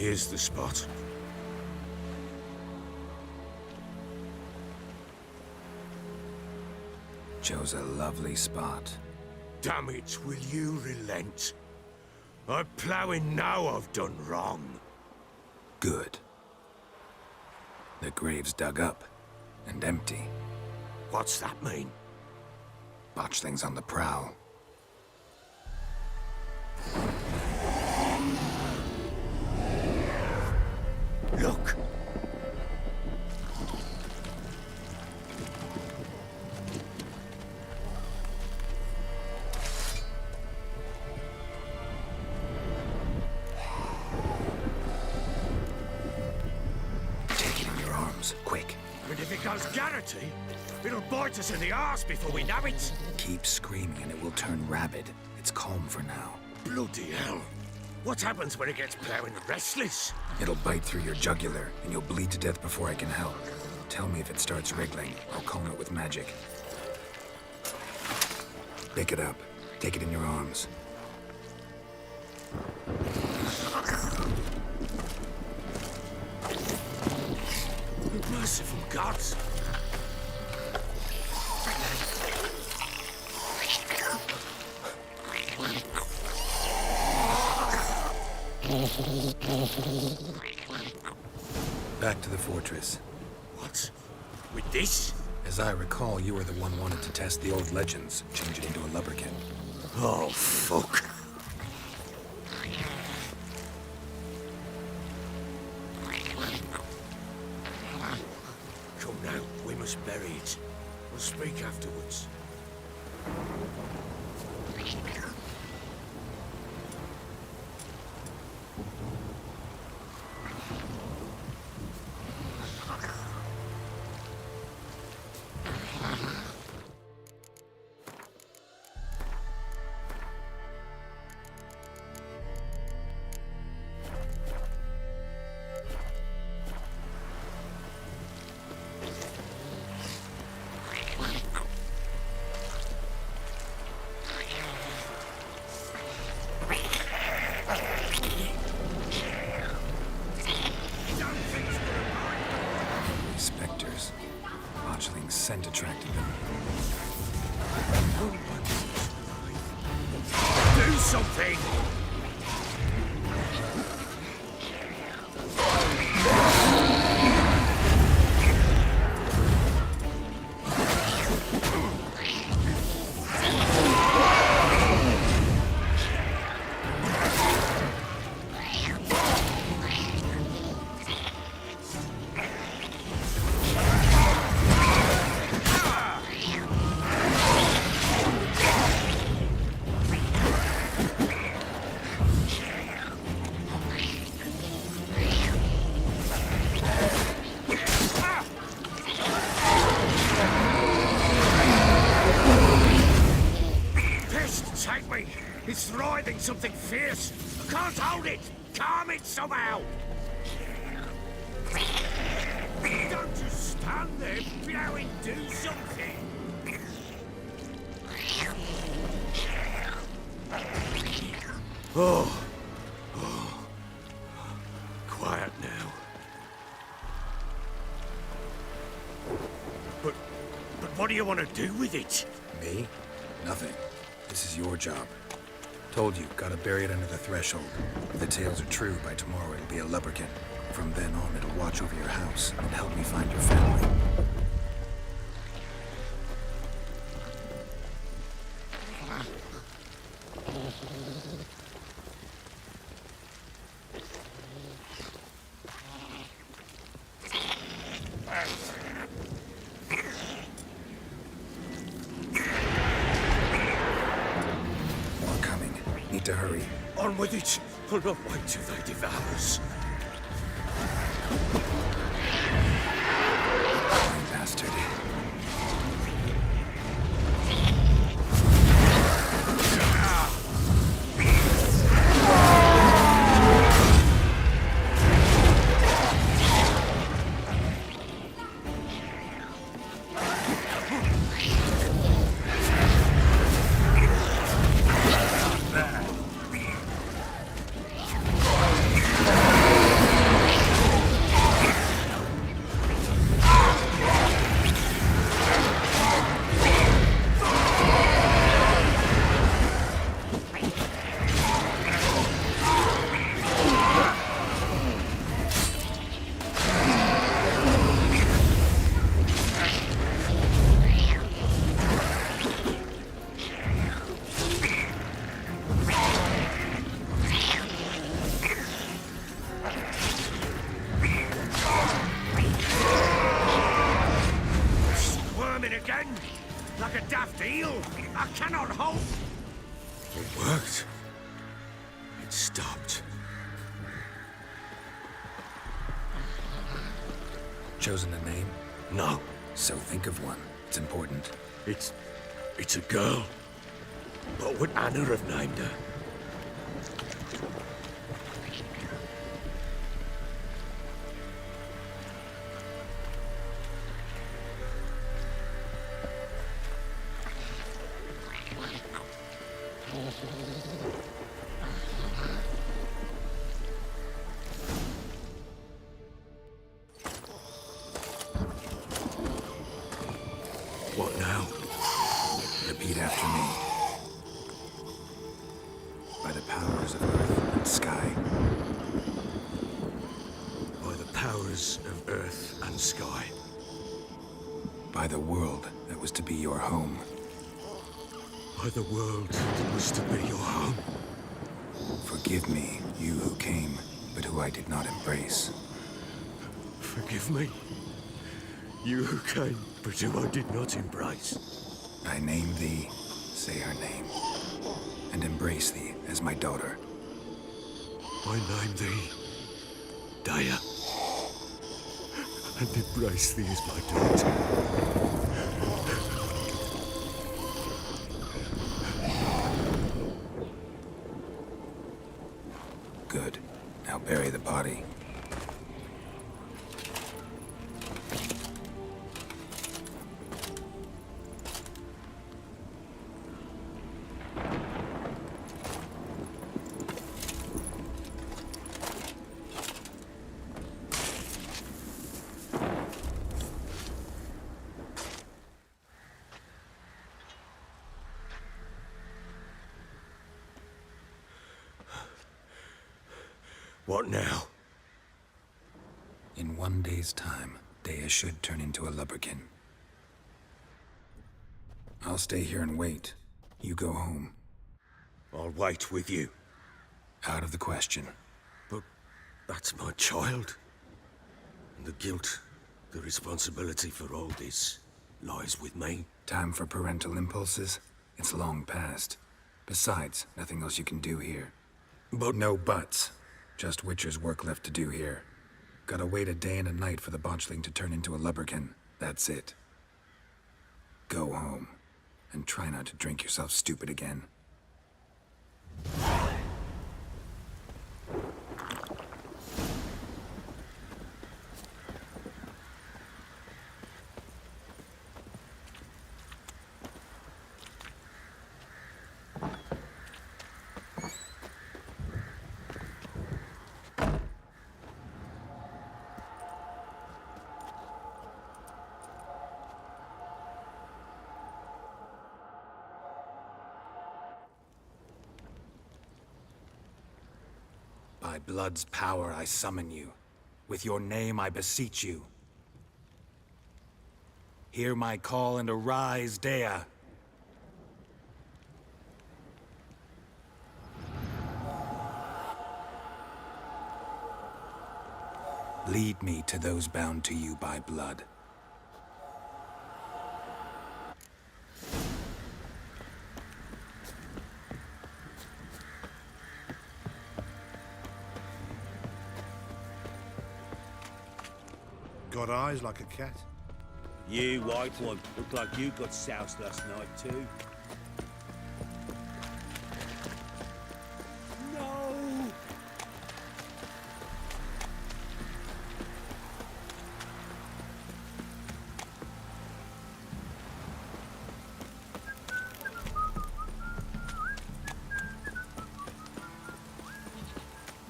Here's the spot. Chose a lovely spot. Damn it, will you relent? I'm ploughing now I've done wrong. Good. The grave's dug up and empty. What's that mean? Botchling's on the prowl. Look! Take it in your arms, quick. And if it goes Garrity, it'll bite us in the arse before we know it. Keep screaming and it will turn rabid. It's calm for now. Bloody hell. What happens when it gets ploughing restless? It'll bite through your jugular, and you'll bleed to death before I can help. Tell me if it starts wriggling. I'll calm it with magic. Pick it up. Take it in your arms. Merciful gods! Back to the fortress. What? With this? As I recall, you were the one wanted to test the old legends, change it into a lubberkin. Oh, fuck. Come now, we must bury it. We'll speak afterwards. Spectres. Botchling's scent attracted them. Do something! Take me! It's writhing something fierce! I can't hold it! Calm it somehow! Don't just stand there, blowing, do something! Oh. Quiet now. But what do you want to do with it? Me? Nothing. This is your job. Told you, gotta bury it under the threshold. If the tales are true, by tomorrow it'll be a lubberkin. From then on, it'll watch over your house and help me find your family. Need to hurry. On with it! I'll not wait till they devour us. Lying bastard. again! Like a daft eel! I cannot hope! It worked. It stopped. Chosen a name? No, So think of one. It's important. it's a girl. What would Anna have named her? What now? Repeat after me. By the powers of earth and sky. By the powers of earth and sky. By the world that was to be your home. By the world that was to be your home. Forgive me, you who came, but who I did not embrace. Forgive me. You who came, but who I did not embrace. I name thee, say her name, and embrace thee as my daughter. I name thee Daya, and embrace thee as my daughter. Good. Now bury the body. What now? In 1 day's time, Dea should turn into a lubberkin. I'll stay here and wait. You go home. I'll wait with you. Out of the question. But that's my child. And the guilt, the responsibility for all this lies with me. Time for parental impulses? It's long past. Besides, nothing else you can do here. But No buts. Just Witcher's work left to do here. Gotta wait a day and a night for the botchling to turn into a lubberkin. That's it. Go home. And try not to drink yourself stupid again. By blood's power I summon you. With your name I beseech you. Hear my call and arise, Dea. Lead me to those bound to you by blood. Got eyes like a cat. You, white one, look like you got soused last night too. No!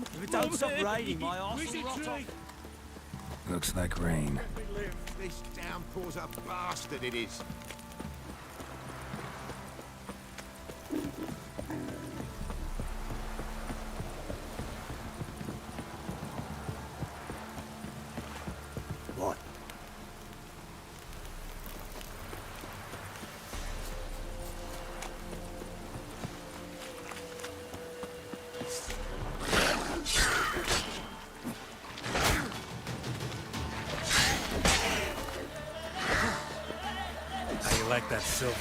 If it don't stop raining, my arse Where's will your rot tree? off. Looks like rain. This downpour's a bastard, it is. what? you like that silver?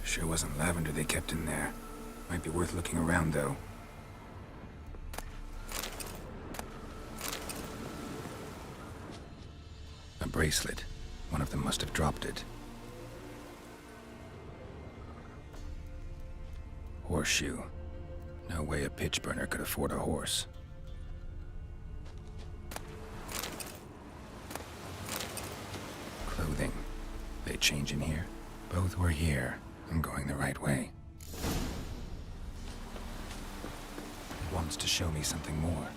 Sure wasn't lavender they kept in there. Might be worth looking around, though. A bracelet. One of them must have dropped it. Horseshoe. No way a pitch burner could afford a horse. Clothing. They change in here? Both were here. I'm going the right way. It wants to show me something more.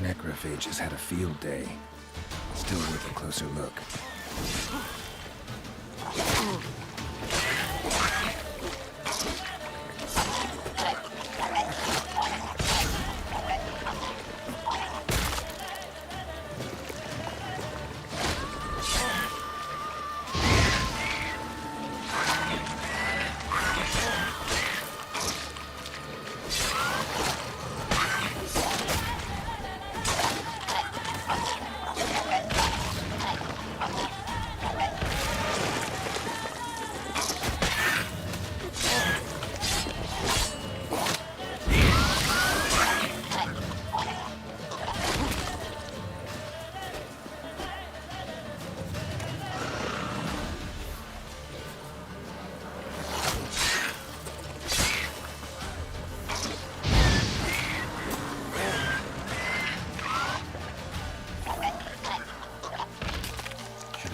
Necrophages had a field day. Still worth a closer look.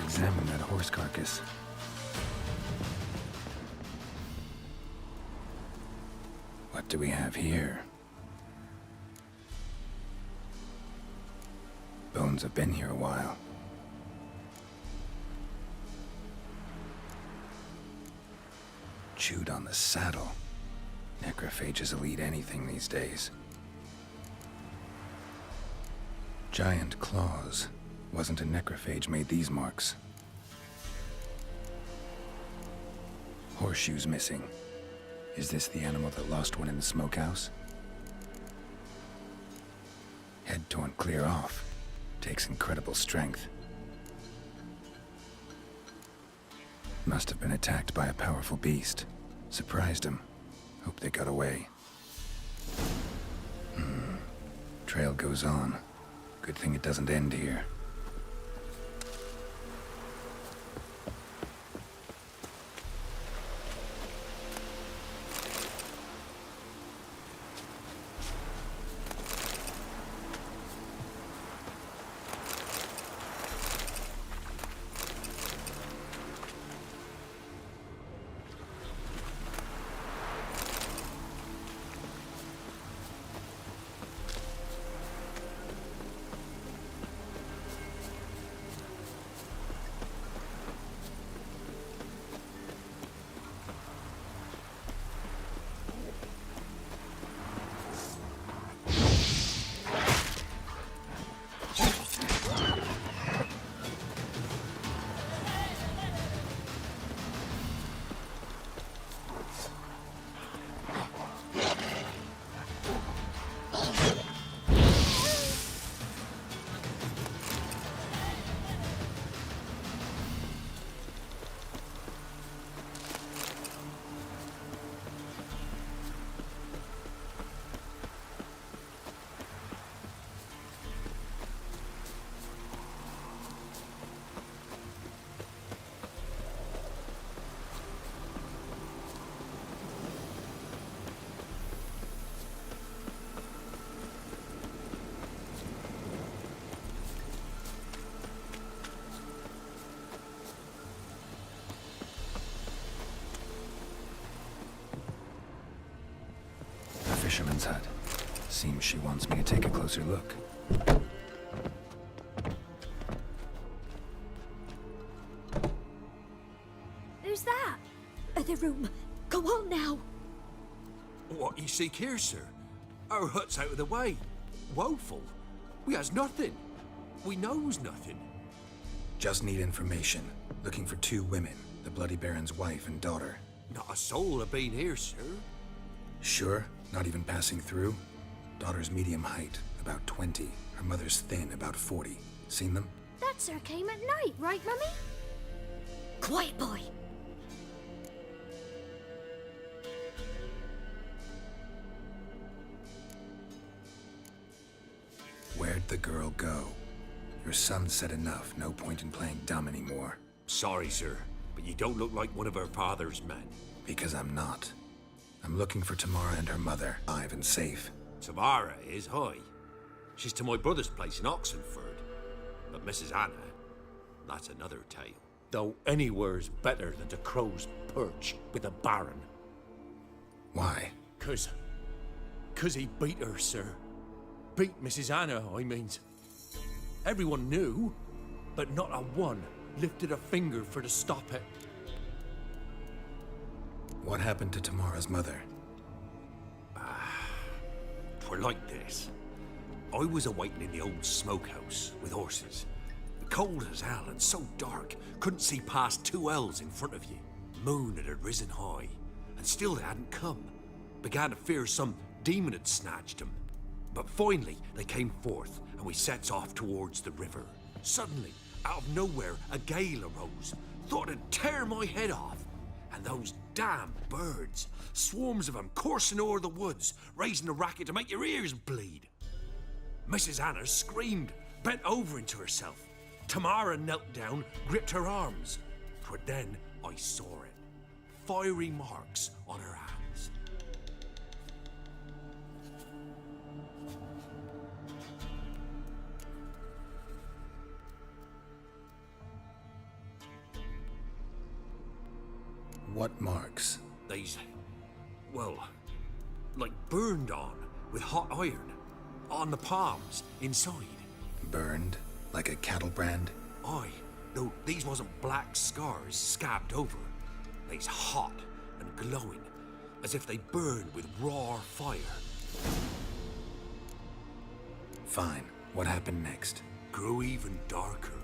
Examine that horse carcass. What do we have here? Bones have been here a while. Chewed on the saddle. Necrophages will eat anything these days. Giant claws. Wasn't a necrophage made these marks. Horseshoes missing. Is this the animal that lost one in the smokehouse? Head torn clear off. Takes incredible strength. Must have been attacked by a powerful beast. Surprised him. Hope they got away. Trail goes on. Good thing it doesn't end here. fisherman's hut. Seems she wants me to take a closer look. Who's that? Other room. Go on now. What you seek here, sir? Our hut's out of the way. Woeful. We has nothing. We knows nothing. Just need information. Looking for 2 women, the Bloody Baron's wife and daughter. Not a soul have been here, sir. Sure? Not even passing through? Daughter's medium height, about 20. Her mother's thin, about 40. Seen them? That sir came at night, right, Mummy? Quiet, boy. Where'd the girl go? Your son said enough. No point in playing dumb anymore. Sorry, sir, but you don't look like one of her father's men. Because I'm not. I'm looking for Tamara and her mother, alive and safe. Tamara is, hi. She's to my brother's place in Oxenford. But Mrs. Anna, that's another tale. Though anywhere's better than to crow's perch with a baron. Why? Cause he beat her, sir. Beat Mrs. Anna, I means. Everyone knew, but not a one lifted a finger for to stop it. What happened to Tamara's mother? Twere like this. I was awaiting in the old smokehouse with horses. Cold as hell and so dark, couldn't see past 2 ells in front of you. Moon had risen high, and still they hadn't come. Began to fear some demon had snatched them. But finally, they came forth, and we sets off towards the river. Suddenly, out of nowhere, a gale arose. Thought it'd tear my head off. And those damn birds, swarms of them coursing o'er the woods, raising a racket to make your ears bleed. Mrs. Anna screamed, bent over into herself. Tamara knelt down, gripped her arms. 'Twere then I saw it. Fiery marks on her hands. What marks? They's, well, like burned on with hot iron. On the palms, inside. Burned? Like a cattle brand? Aye, though these wasn't black scars scabbed over. They's hot and glowing, as if they burned with raw fire. Fine. What happened next? Grew even darker.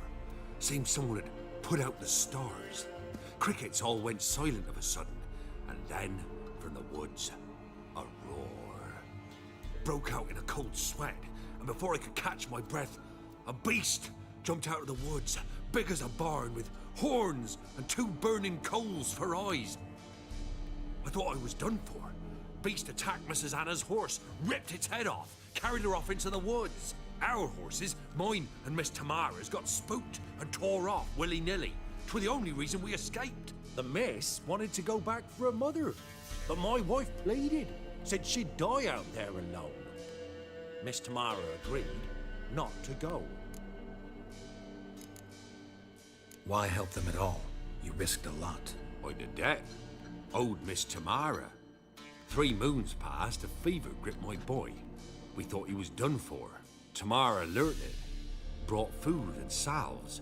Seemed someone had put out the stars. Crickets all went silent of a sudden, and then, from the woods, a roar. Broke out in a cold sweat, and before I could catch my breath, a beast jumped out of the woods, big as a barn, with horns and 2 burning coals for eyes. I thought I was done for. Beast attacked Mrs. Anna's horse, ripped its head off, carried her off into the woods. Our horses, mine and Miss Tamara's, got spooked and tore off willy-nilly. 'Twere the only reason we escaped. The miss wanted to go back for her mother, but my wife pleaded, said she'd die out there alone. Miss Tamara agreed not to go. Why help them at all? You risked a lot. I'd a debt. Owed Miss Tamara. 3 moons passed, a fever gripped my boy. We thought he was done for. Tamara alerted, brought food and salves.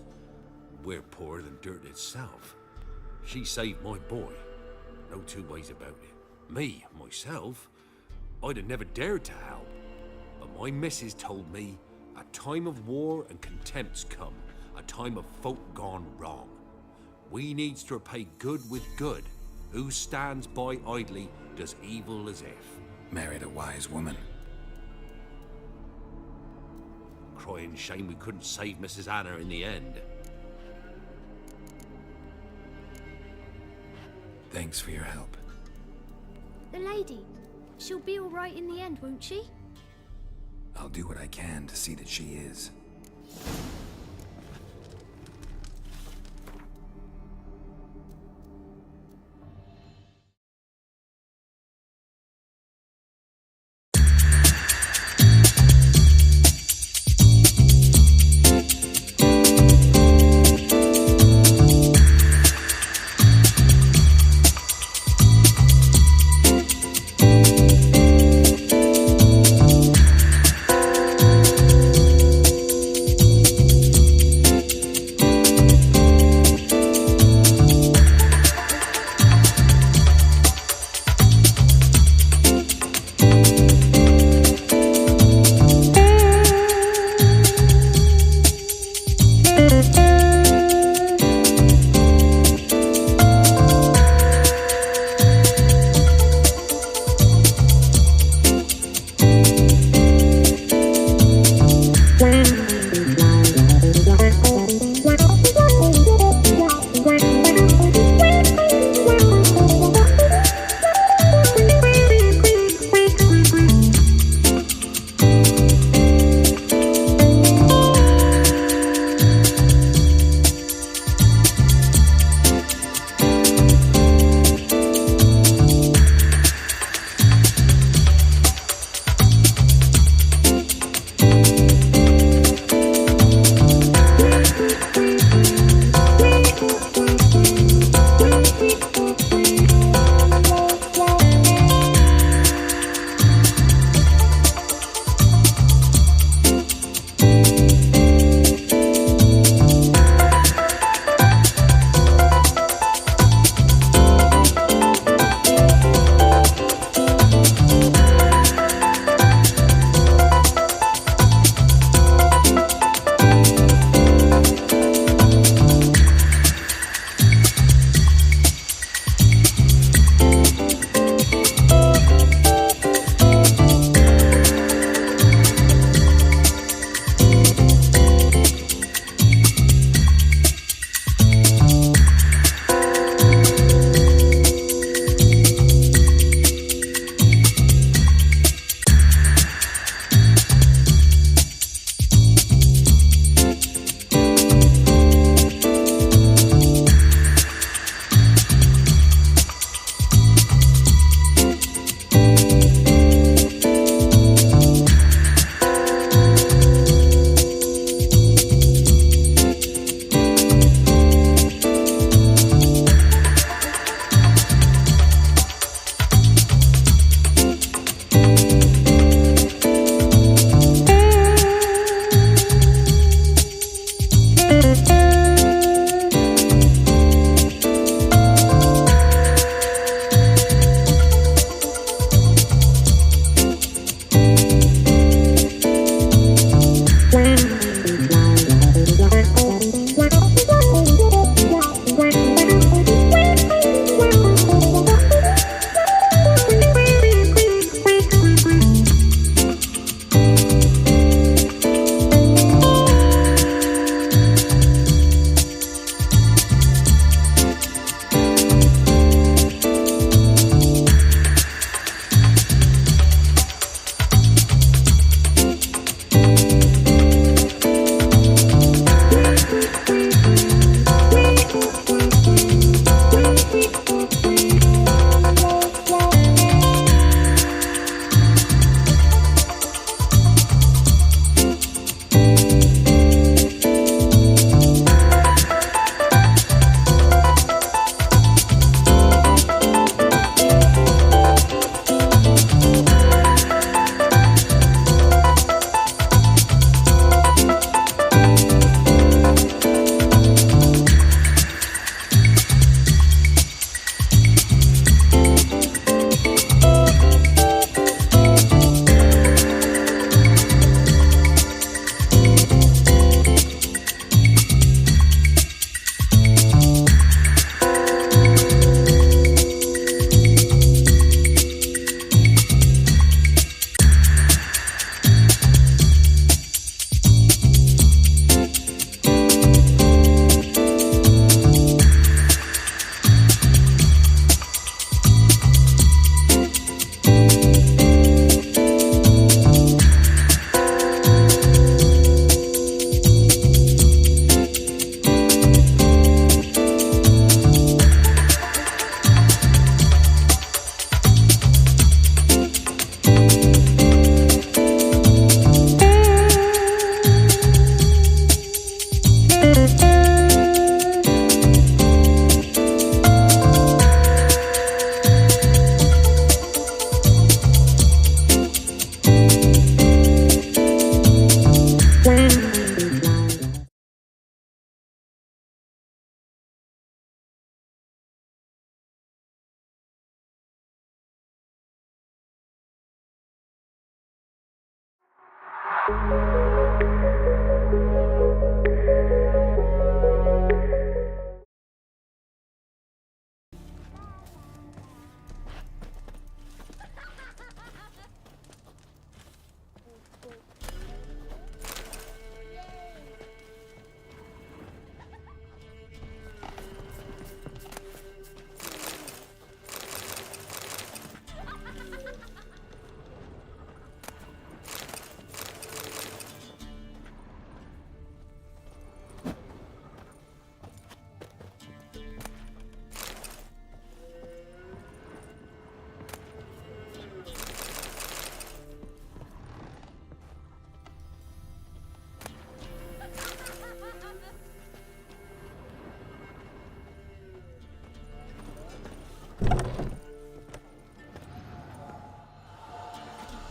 We're poorer than dirt itself. She saved my boy. No 2 ways about it. Me, myself, I'd have never dared to help. But my missus told me a time of war and contempt's come, a time of folk gone wrong. We needs to repay good with good. Who stands by idly does evil as if. Married a wise woman. Crying shame we couldn't save Mrs. Anna in the end. Thanks for your help. The lady. She'll be all right in the end, won't she? I'll do what I can to see that she is.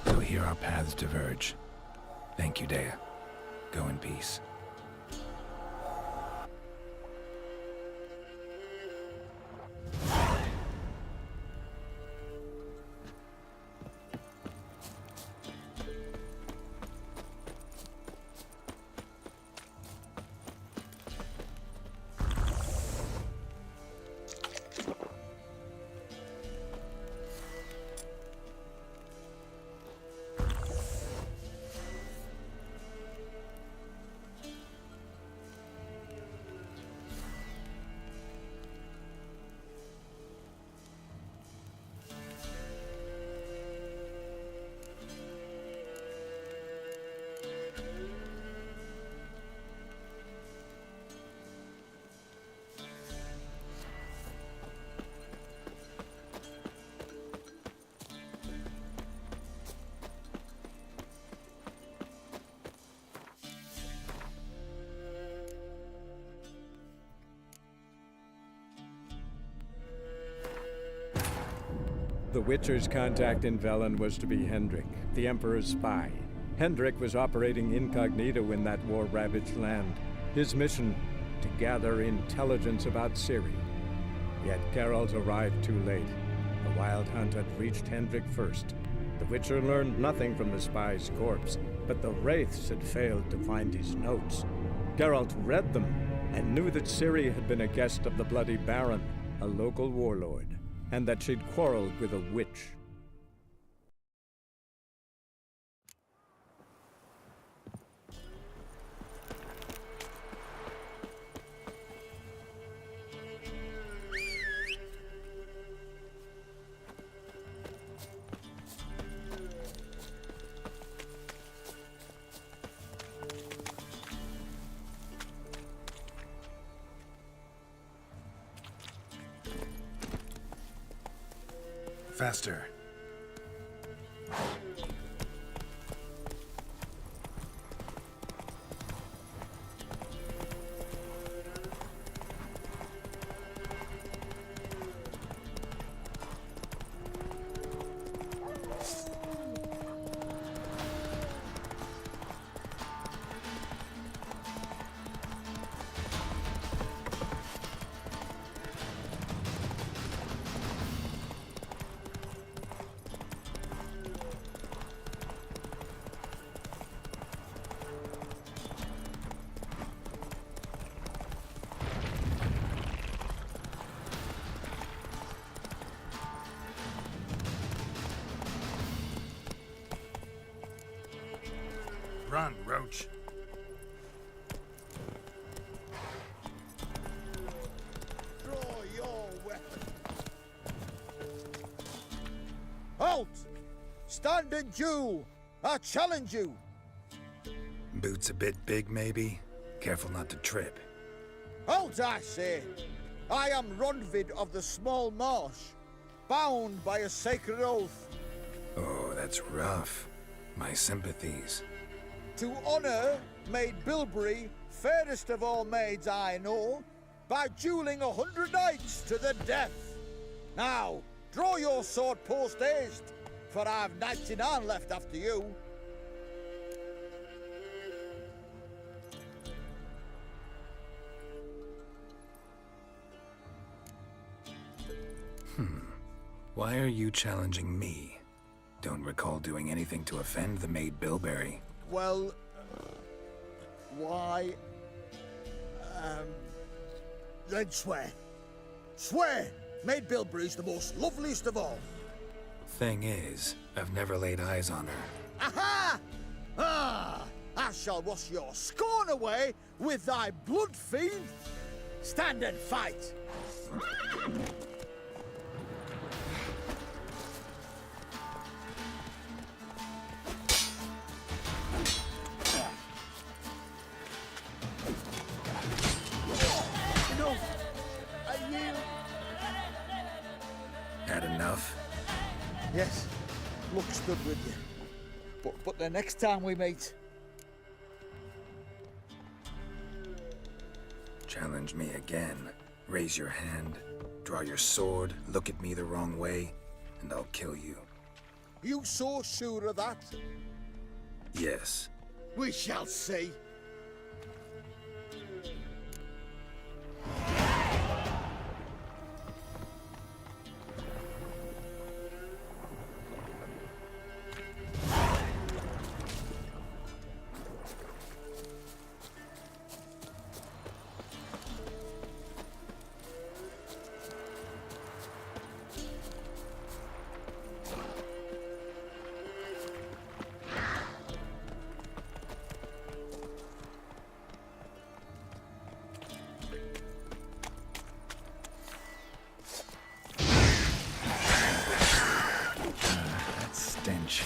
So here our paths diverge. Thank you, Dea. Go in peace. The Witcher's contact in Velen was to be Hendrik, the Emperor's spy. Hendrik was operating incognito in that war-ravaged land. His mission, to gather intelligence about Ciri. Yet Geralt arrived too late. The Wild Hunt had reached Hendrik first. The Witcher learned nothing from the spy's corpse, but the Wraiths had failed to find his notes. Geralt read them and knew that Ciri had been a guest of the Bloody Baron, a local warlord, and that she'd quarreled with a witch. Faster. Run, Roach. Draw your weapon. Halt! Stand and duel! I challenge you! Boots a bit big, maybe? Careful not to trip. Halt, I say! I am Ronvid of the Small Marsh, bound by a sacred oath. Oh, that's rough. My sympathies. To honor Maid Bilberry, fairest of all maids I know, by dueling 100 knights to the death. Now, draw your sword post haste, for I've 99 left after you. Why are you challenging me? Don't recall doing anything to offend the Maid Bilberry. Well, Why... Then swear. Swear! Maid Bilberry's the most loveliest of all. Thing is, I've never laid eyes on her. Aha! Ah! I shall wash your scorn away with thy blood fiend. Stand and fight. I yield. Had enough? Yes, looks good with you. But the next time we meet, Challenge me again. Raise your hand, draw your sword, look at me the wrong way, and I'll kill you. you so sure of that? Yes. We shall see. That stench.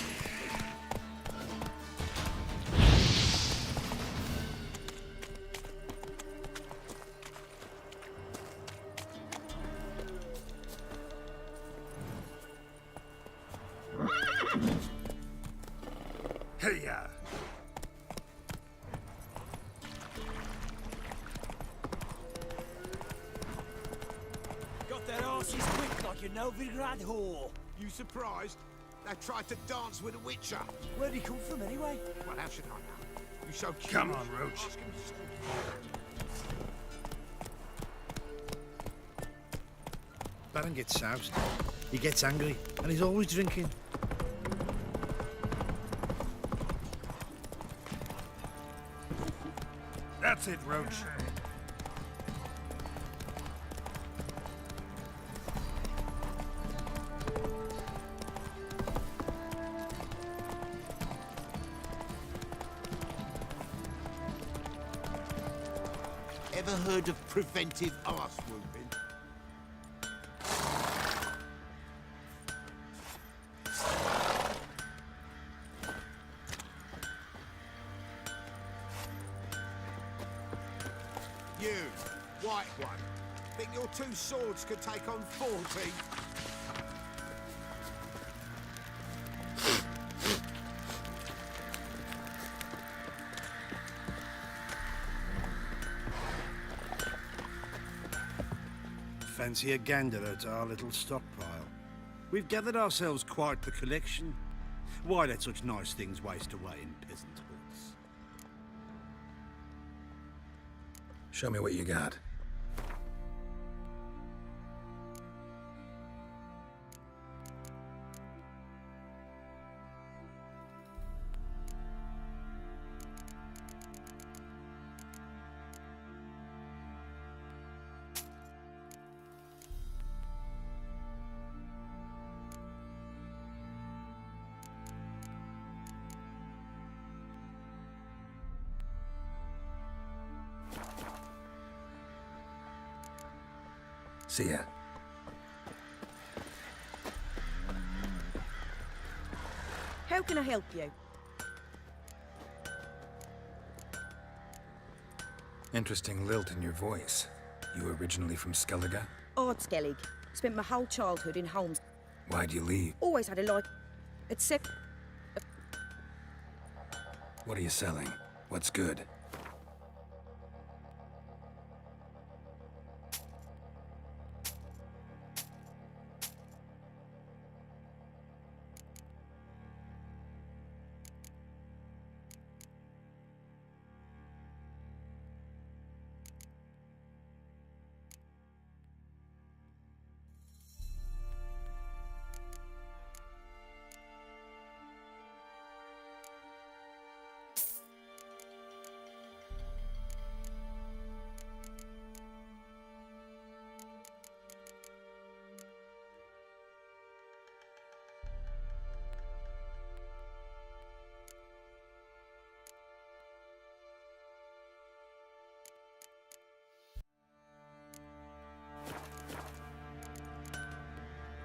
Hey-ya! Got their asses quick like a Novigrad whore. You surprised? They tried to dance with a witcher. Where'd he come from anyway? Well, how should I know? You so cute. Come on, Roach. Ask him to stop. Baron gets soused. He gets angry, and he's always drinking. That's it, Roach. Ever heard of preventive arse whooping? You, white one, think your two swords could take on 40? Fancy a gander at our little stockpile. We've gathered ourselves quite the collection. Why let such nice things waste away in peasant huts? Show me what you got. See ya. How can I help you? Interesting lilt in your voice. You originally from Skellige? Ardskellig. Spent my whole childhood in Holmes. Why'd you leave? Always had a like. Except What are you selling? What's good?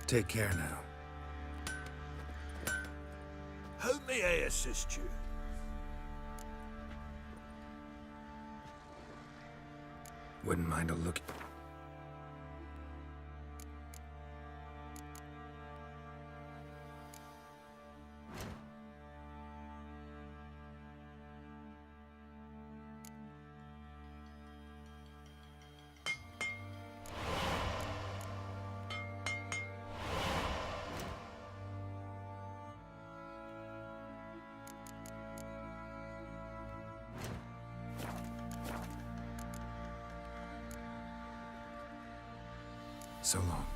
Take care now. How may I assist you? Wouldn't mind a look. So long.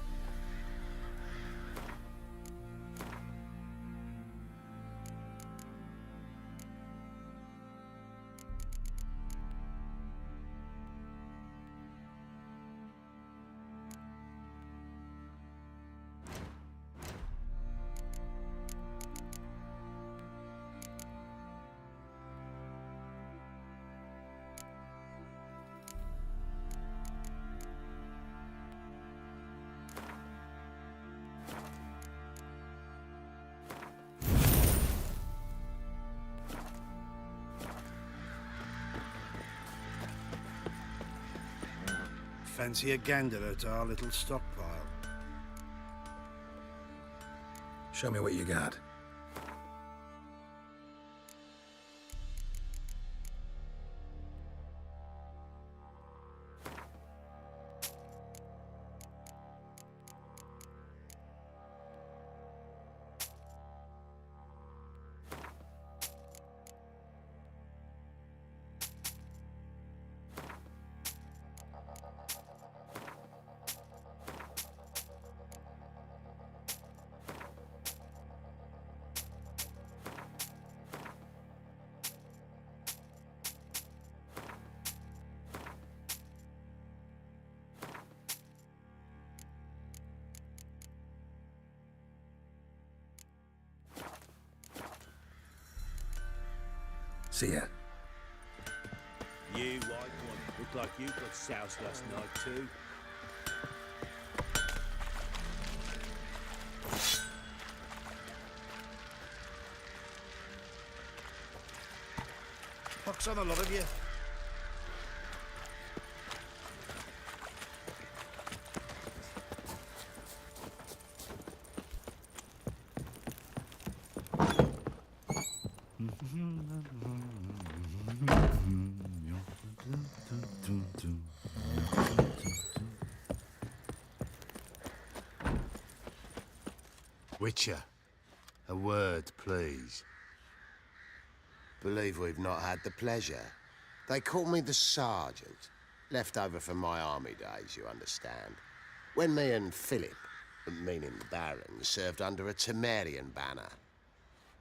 Fancy a gander at our little stockpile? Show me what you got. See ya. You white one. Look like you got soused last night too. Pox on a lot of you. Witcher, a word, please. Believe we've not had the pleasure. They call me the Sergeant. Left over from my army days, you understand. When me and Philip, meaning the Baron, served under a Temerian banner.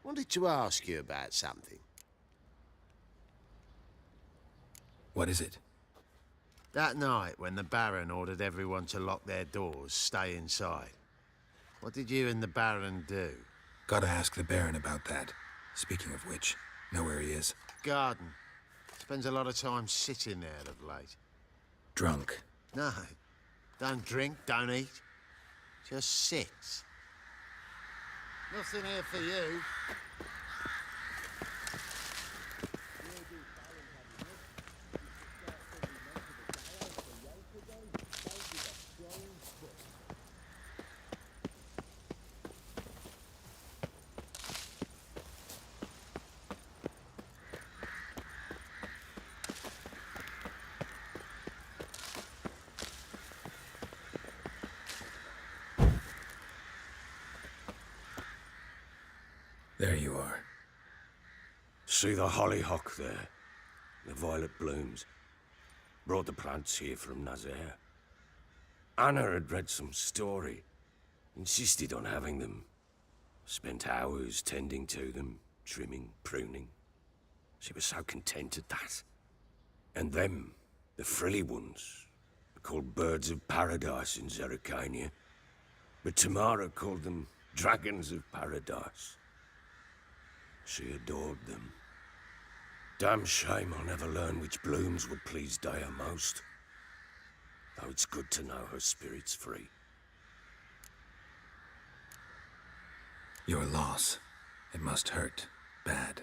Wanted to ask you about something. What is it? That night when the Baron ordered everyone to lock their doors, stay inside. What did you and the Baron do? Gotta ask the Baron about that. Speaking of which, know where he is? Garden. Spends a lot of time sitting there of late. Drunk. No. Don't drink, don't eat. Just sits. Nothing here for you. There you are. See the hollyhock there? The violet blooms. Brought the plants here from Nazaire. Anna had read some story. Insisted on having them. Spent hours tending to them, trimming, pruning. She was so content at that. And them, the frilly ones, are called birds of paradise in Zerrikania. But Tamara called them dragons of paradise. She adored them. Damn shame I'll never learn which blooms would please Dea most. Though it's good to know her spirit's free. Your loss. It must hurt. Bad.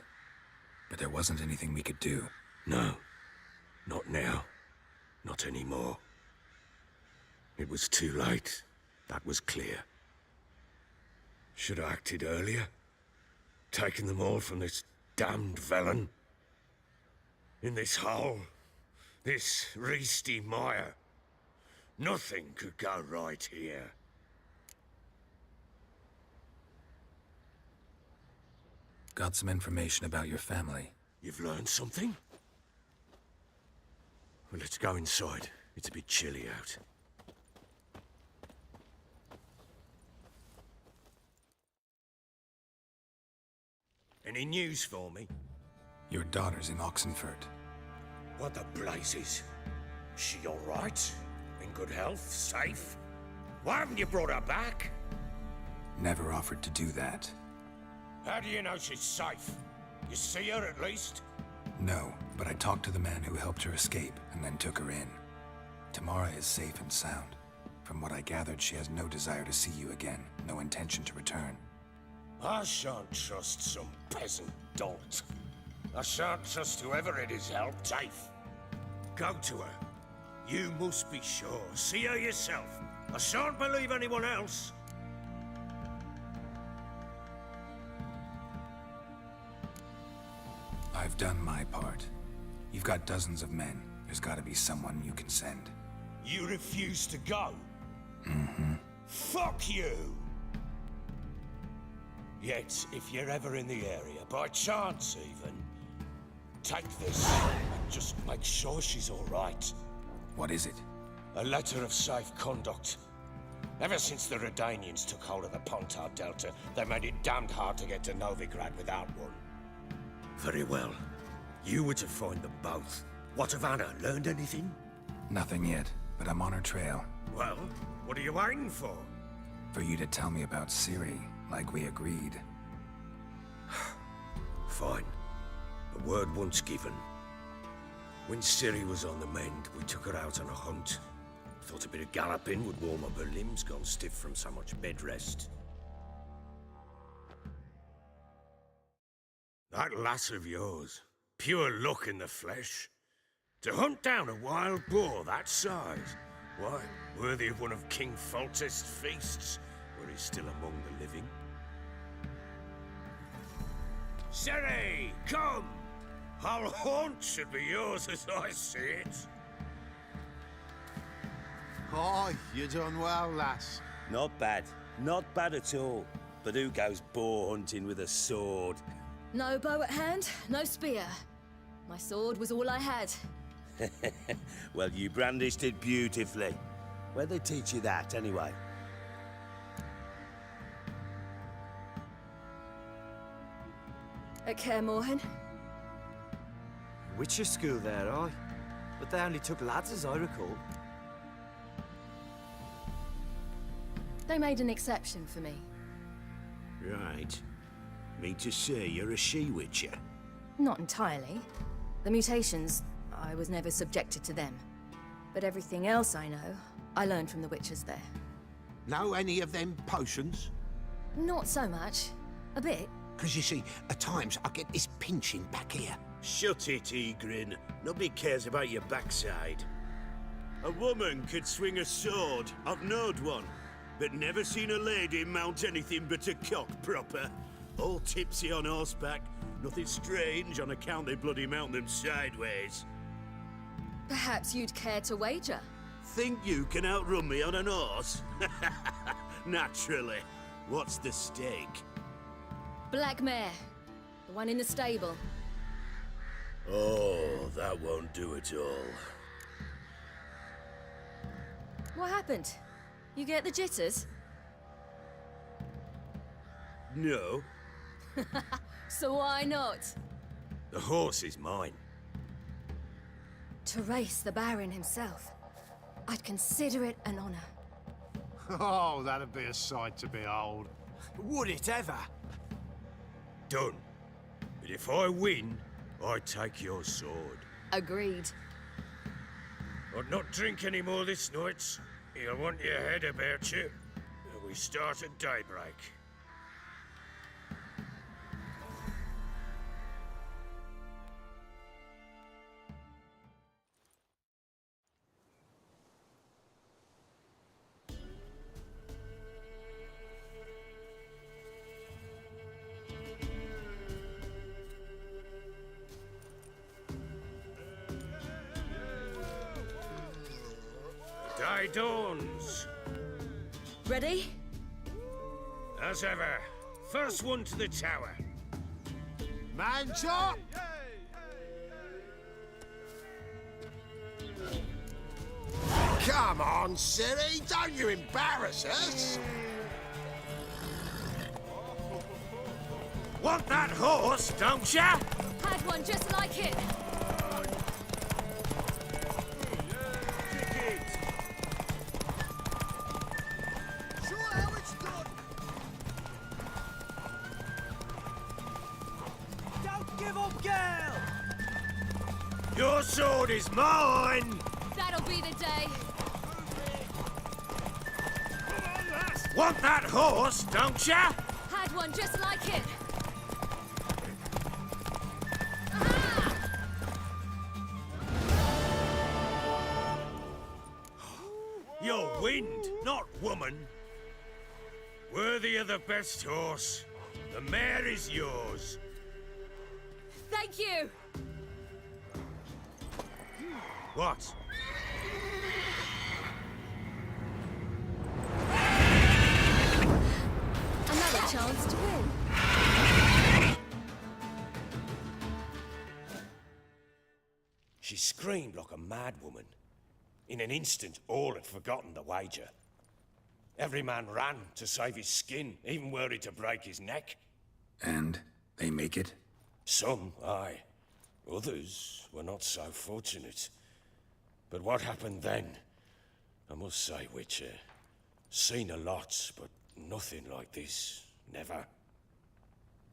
But there wasn't anything we could do. No. Not now. Not anymore. It was too late. That was clear. Should have acted earlier. Taken them all from this damned Velen. In this hole. This reesty mire. Nothing could go right here. Got some information about your family. You've learned something? Well, let's go inside. It's a bit chilly out. Any news for me? Your daughter's in Oxenfurt. What the blazes? She all right? In good health? Safe? Why haven't you brought her back? Never offered to do that. How do you know she's safe? You see her at least? No, but I talked to the man who helped her escape and then took her in. Tamara is safe and sound. From what I gathered, she has no desire to see you again, no intention to return. I shan't trust some peasant dolt. I shan't trust whoever it is helped safe. Go to her. You must be sure. See her yourself. I shan't believe anyone else. I've done my part. You've got dozens of men. There's gotta be someone you can send. You refuse to go? Mm-hmm. Fuck you! Yet, if you're ever in the area, by chance even, take this and just make sure she's all right. What is it? A letter of safe conduct. Ever since the Redanians took hold of the Pontar Delta, they made it damned hard to get to Novigrad without one. Very well. You were to find them both. What of Anna? Learned anything? Nothing yet, but I'm on her trail. Well, what are you waiting for? For you to tell me about Ciri, like we agreed. Fine. A word once given. When Ciri was on the mend, we took her out on a hunt. Thought a bit of galloping would warm up her limbs, gone stiff from so much bed rest. That lass of yours, pure luck in the flesh. To hunt down a wild boar that size, why, worthy of one of King Foltest's feasts, where he's still among the living. Ciri, come! Our haunt should be yours as I see it. Oh, you done well, lass. Not bad. Not bad at all. But who goes boar hunting with a sword? No bow at hand, no spear. My sword was all I had. Well, you brandished it beautifully. Where'd they teach you that, anyway? At Kaer Morhen. Witcher school there, aye. But they only took lads, as I recall. They made an exception for me. Right. Mean to say you're a she-witcher? Not entirely. The mutations, I was never subjected to them. But everything else I know, I learned from the witches there. Know any of them potions? Not so much. A bit. 'Cause you see, at times I get this pinching back here. Shut it, Egrin. Nobody cares about your backside. A woman could swing a sword. I've knowed one. But never seen a lady mount anything but a cock proper. All tipsy on horseback. Nothing strange on account they bloody mount them sideways. Perhaps you'd care to wager? Think you can outrun me on an horse? Naturally. What's the stake? Black mare. The one in the stable. Oh, that won't do at all. What happened? You get the jitters? No. So why not? The horse is mine. To race the Baron himself. I'd consider it an honor. Oh, that'd be a sight to behold. Would it ever? Done. But if I win, I take your sword. Agreed. I'd not drink any more this night. You'll want your head about you. We start at daybreak. day dawns. Ready? As ever, first one to the tower. Man chop! Come on, Siri, don't you embarrass us! Want that horse, don't ya? Had one just like it. Show how it's done. Don't give up, girl! Your sword is mine! That'll be the day. Want that horse, don't ya? Had one just like it. You're wind, not woman. Worthy of the best horse. The mare is yours. Thank you. What? Another chance to win. She screamed like a mad woman. In an instant, all had forgotten the wager. Every man ran to save his skin, even were he to break his neck. And they make it? Some, aye. Others were not so fortunate. But what happened then? I must say, Witcher, seen a lot, but nothing like this. Never.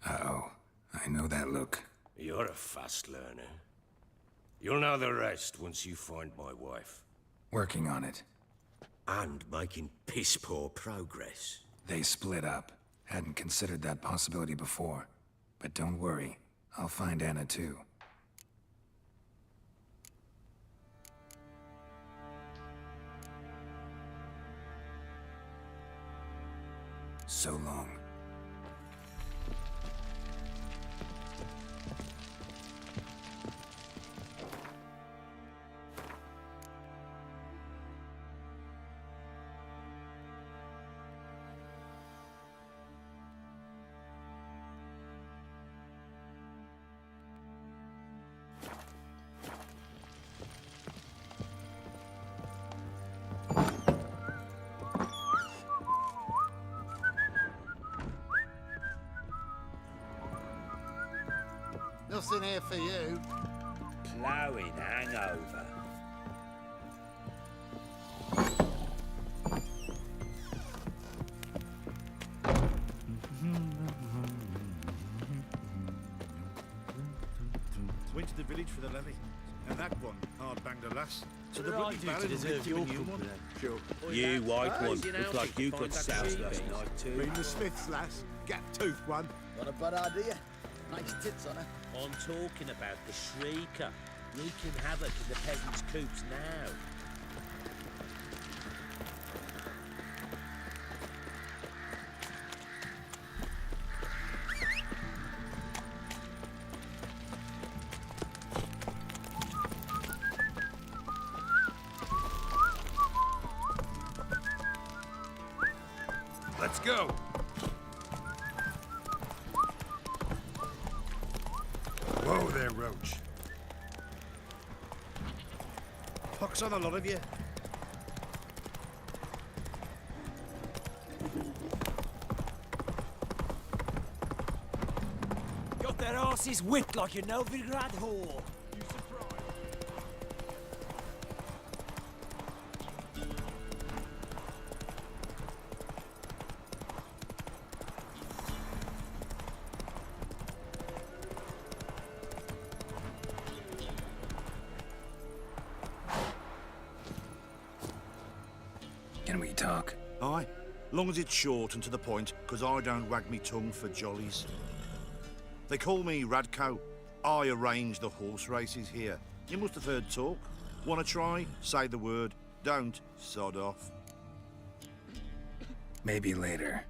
Uh-oh. I know that look. You're a fast learner. You'll know the rest once you find my wife. Working on it. And making piss-poor progress. They split up. Hadn't considered that possibility before. But don't worry. I'll find Anna too. So long. Nothing here for you. Ploughing hangover. Went to the village for the levy. And that one hard banged a lass. So the What bloody did I do to baron deserve picked him a your new one. company? Sure. You white one. Looks like you got soused last night too. Been the Smiths, lass. Gap-toothed one. Not a bad idea. Nice tits on her. I'm talking about the Shrieker, wreaking havoc in the peasants' coops now. Let's go. Whoa there, Roach. Pox on a lot of you. Got their asses whipped like a Novigrad whore. Can we talk? Aye. Long as it's short and to the point, 'cause I don't wag me tongue for jollies. They call me Radko. I arrange the horse races here. You must have heard talk. Wanna try? Say the word. Don't, sod off. Maybe later.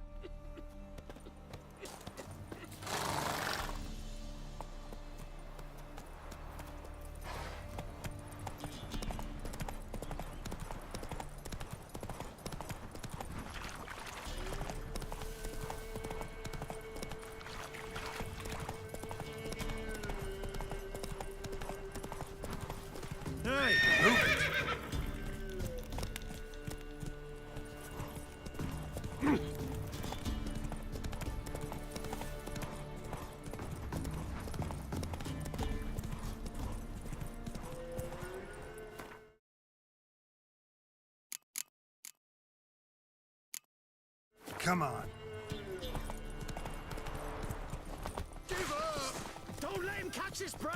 Hey, move it. Come on. Give up! Don't let him catch his breath!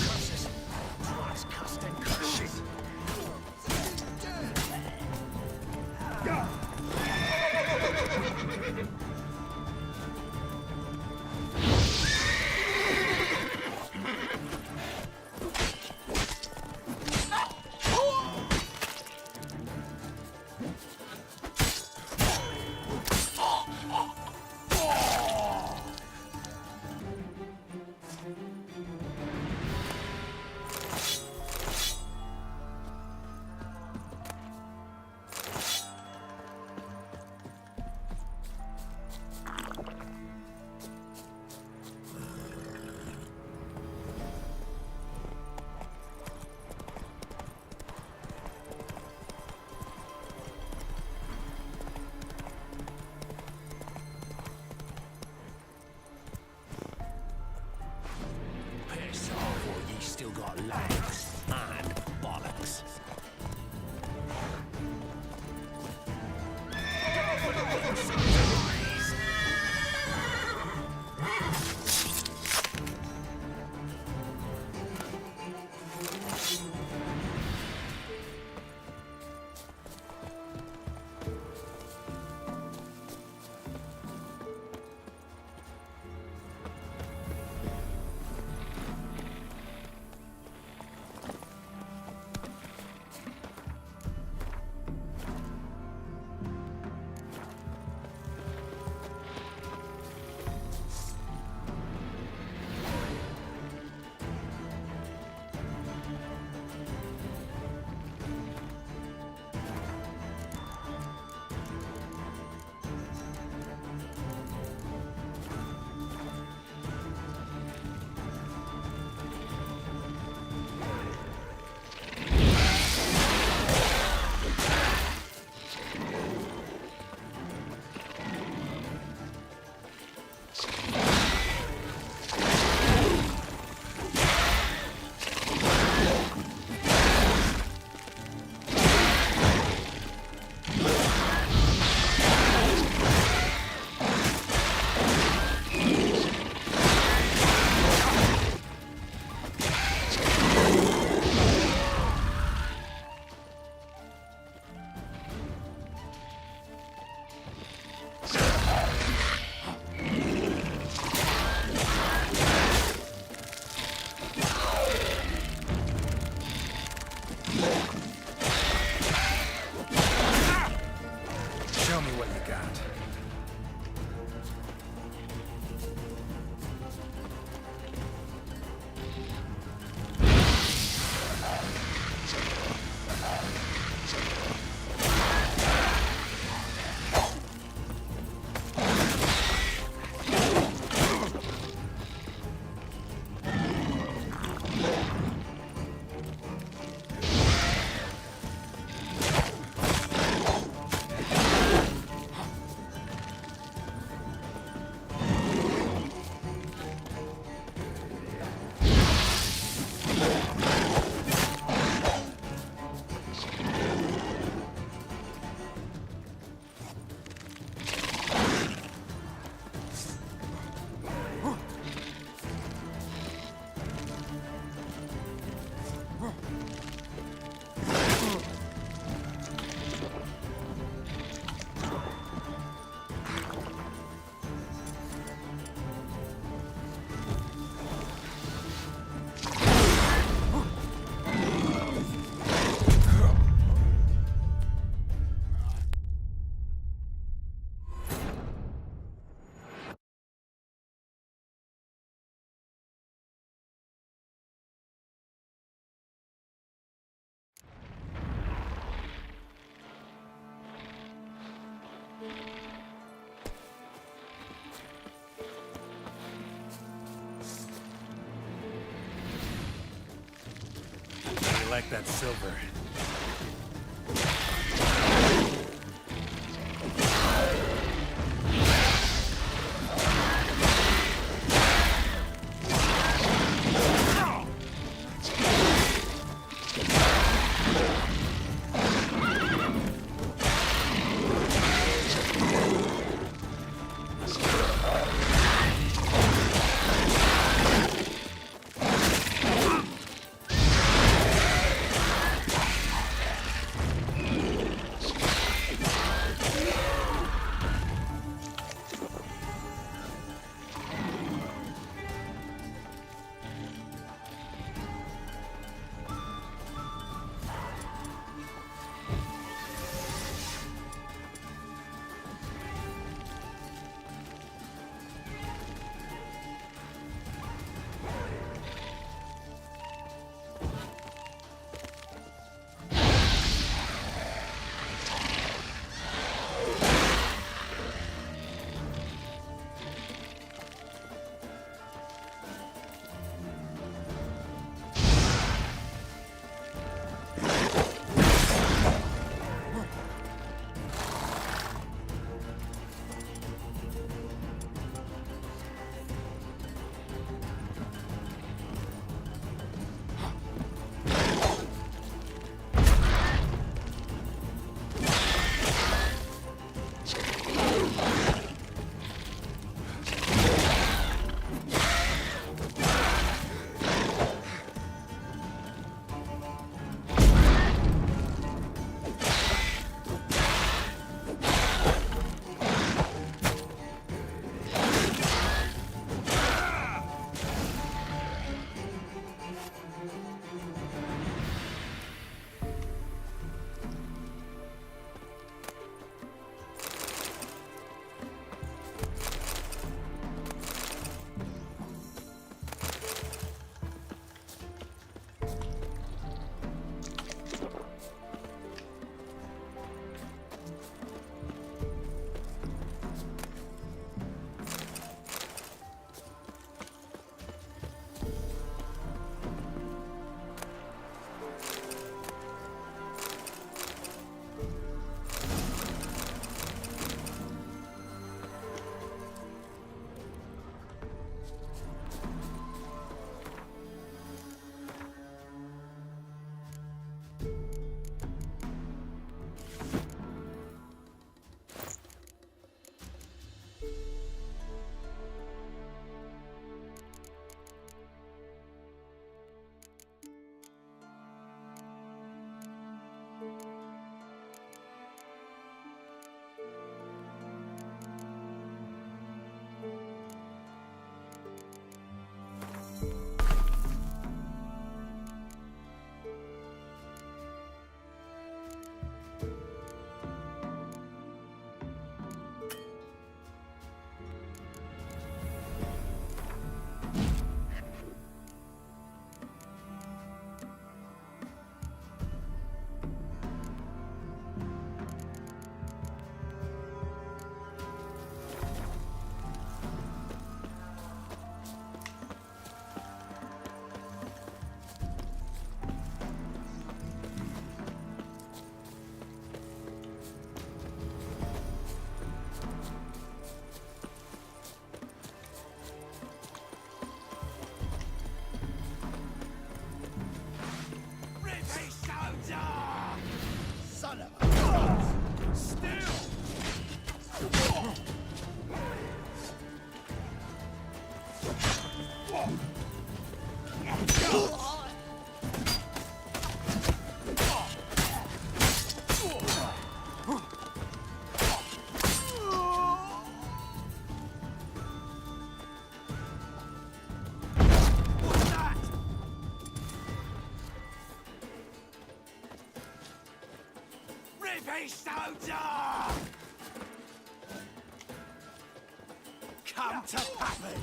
Curses! Twice cussed and crashes! Piss off, or ye still got legs and bollocks. Show me what you got. collect that silver. Come to Puppet!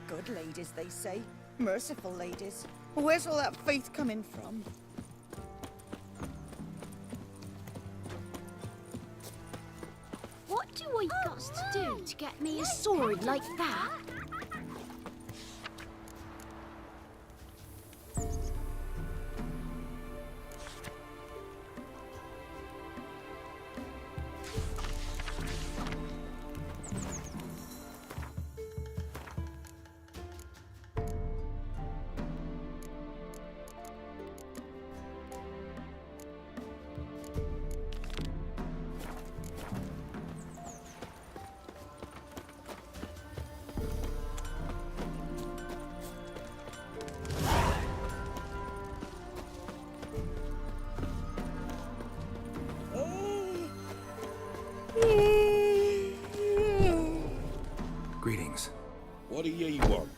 Good ladies, they say. Merciful ladies. Where's all that faith coming from? What do I got to do to get me a sword like that? Greetings. What do ye want?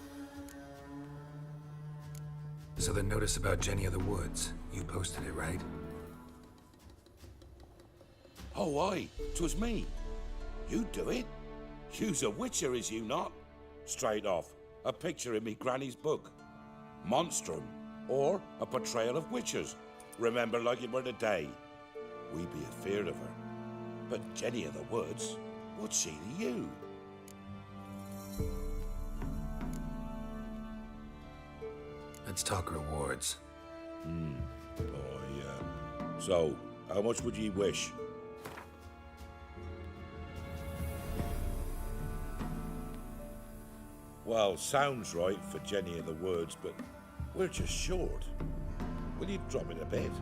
So the notice about Jenny of the Woods, you posted it, right? Oh, aye, 'twas me. You do it? You's a witcher, is you not? Straight off, a picture in me granny's book. Monstrum, or a portrayal of witches. Remember like it were the day. We be afeard of her. But Jenny of the Woods, What's she to you? Let's talk rewards. So, how much would ye wish? Well, sounds right for Jenny of the Woods, but we're just short. Will you drop it a bit?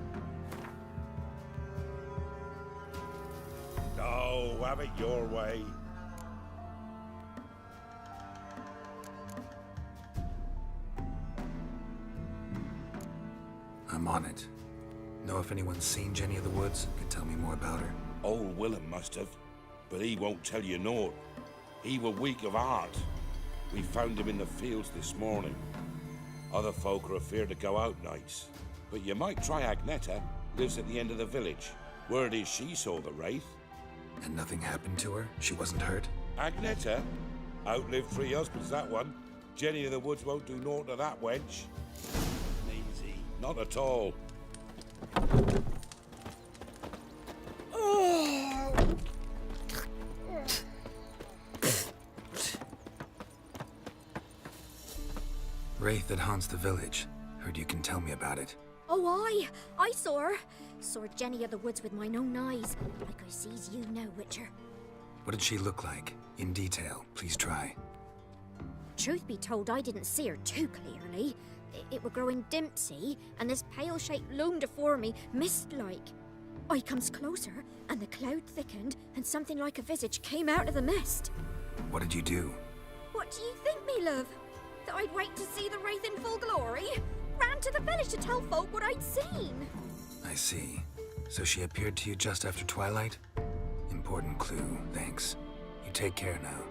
No, have it your way. I'm on it. Know if anyone's seen Jenny of the Woods? Can tell me more about her. Old Willem must have, but he won't tell you naught. He were weak of heart. We found him in the fields this morning. Other folk are afeard to go out nights. But you might try Agneta, lives at the end of the village. Word is she saw the wraith. And nothing happened to her? She wasn't hurt? Agneta? Outlived 3 husbands, that one. Jenny of the Woods won't do naught to that wench. Easy. Not at all. Wraith that haunts the village. Heard you can tell me about it. Oh, I saw her. Saw Jenny of the Woods with mine own eyes, like I sees you now, Witcher. What did she look like? In detail, please try. Truth be told, I didn't see her too clearly. It were growing dim, see, and this pale shape loomed afore me, mist-like. I comes closer, and the cloud thickened, and something like a visage came out of the mist. What did you do? What do you think, me love? That I'd wait to see the wraith in full glory? Ran to the village to tell folk what I'd seen. I see. So she appeared to you just after twilight? Important clue, thanks. You take care now.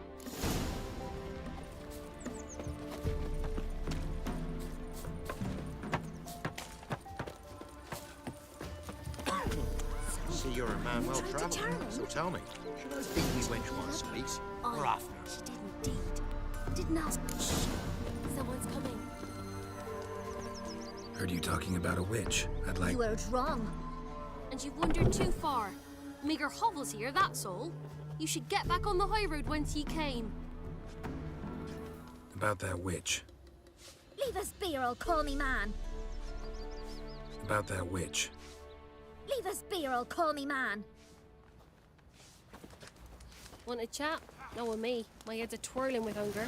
See, you're a man well travelled, so tell me, should I think we wench once speaks, or often? She did indeed. Didn't ask. Shh. Someone's coming. Heard you talking about a witch. I'd like... You heard wrong. And you've wandered too far. Meagre hovels here, that's all. You should get back on the high road whence ye came. About that witch. Leave us be or I'll call me man. About that witch. Leave us be or I'll call me man. Want a chat? No with me. My head's a twirling with hunger.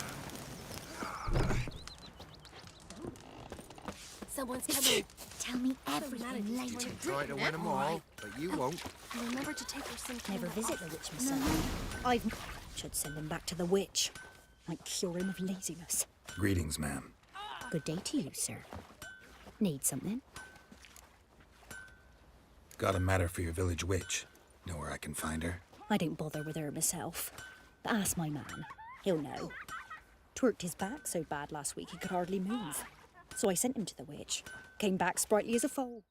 Someone's coming. Tell me everything later. Try to win them all, but you won't. And remember to take her some Never visit the witch myself. I should send him back to the witch. Might cure him of laziness. Greetings, ma'am. Good day to you, sir. Need something? Got a matter for your village witch. Know where I can find her? I don't bother with her myself. But ask my man. He'll know. Twerked his back so bad last week he could hardly move. So I sent him to the witch. Came back sprightly as a foal.